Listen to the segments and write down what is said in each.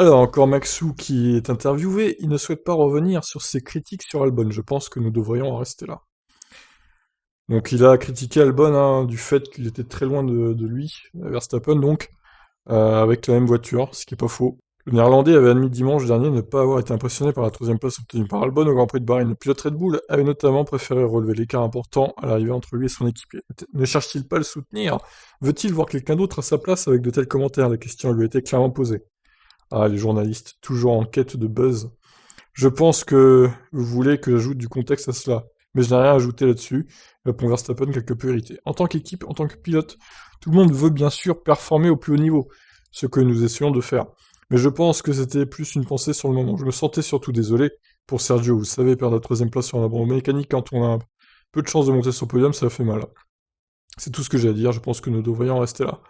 Alors, encore Maxou qui est interviewé, il ne souhaite pas revenir sur ses critiques sur Albon. Je pense que nous devrions en rester là. Donc il a critiqué Albon hein, du fait qu'il était très loin de lui, Verstappen donc, avec la même voiture, ce qui est pas faux. Le Néerlandais avait admis dimanche dernier ne pas avoir été impressionné par la troisième place obtenue par Albon au Grand Prix de Bahreïn. Le pilote Red Bull avait notamment préféré relever l'écart important à l'arrivée entre lui et son équipier. Ne cherche-t-il pas à le soutenir? Veut-il voir quelqu'un d'autre à sa place avec de tels commentaires? La question lui a été clairement posée. Ah, les journalistes, toujours en quête de buzz. Je pense que vous voulez que j'ajoute du contexte à cela, mais je n'ai rien à ajouter là-dessus, répond Verstappen quelque peu irrité. En tant qu'équipe, en tant que pilote, tout le monde veut bien sûr performer au plus haut niveau, ce que nous essayons de faire. Mais je pense que c'était plus une pensée sur le moment. Je me sentais surtout désolé pour Sergio, vous savez, perdre la troisième place sur un abandon mécanique quand on a un peu de chance de monter sur le podium, ça fait mal. C'est tout ce que j'ai à dire, je pense que nous devrions en rester là.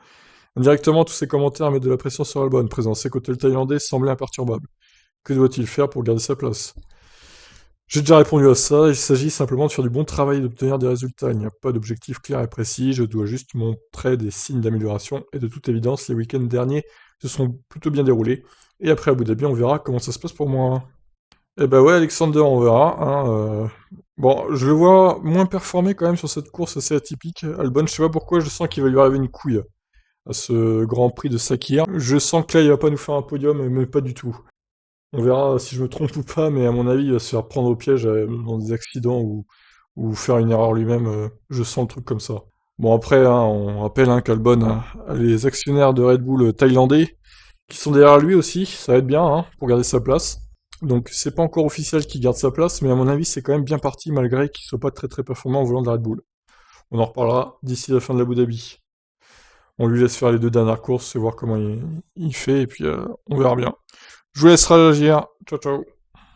Indirectement, tous ces commentaires mettent de la pression sur Albon, présent à ses côtés le Thaïlandais semblait imperturbable. Que doit-il faire pour garder sa place? J'ai déjà répondu à ça, il s'agit simplement de faire du bon travail et d'obtenir des résultats. Il n'y a pas d'objectif clair et précis, je dois juste montrer des signes d'amélioration, et de toute évidence, les week-ends derniers se sont plutôt bien déroulés, et après Abu Dhabi, on verra comment ça se passe pour moi. Eh ben ouais, Alexander, on verra. Hein, bon, je le vois moins performer quand même sur cette course assez atypique. Albon, je sais pas pourquoi, je sens qu'il va lui arriver une couille à ce Grand Prix de Sakir. Je sens que là, il va pas nous faire un podium, mais pas du tout. On verra si je me trompe ou pas, mais à mon avis, il va se faire prendre au piège dans des accidents ou faire une erreur lui-même. Je sens le truc comme ça. Bon, après, hein, on rappelle hein, qu'Albon a les actionnaires de Red Bull thaïlandais qui sont derrière lui aussi. Ça va être bien hein, pour garder sa place. Donc, c'est pas encore officiel qu'il garde sa place, mais à mon avis, c'est quand même bien parti malgré qu'il soit pas très très performant au volant de la Red Bull. On en reparlera d'ici la fin de l'Abu Dhabi. On lui laisse faire les deux dernières courses et voir comment il fait, et puis on verra bien. Je vous laisse réagir. Ciao, ciao.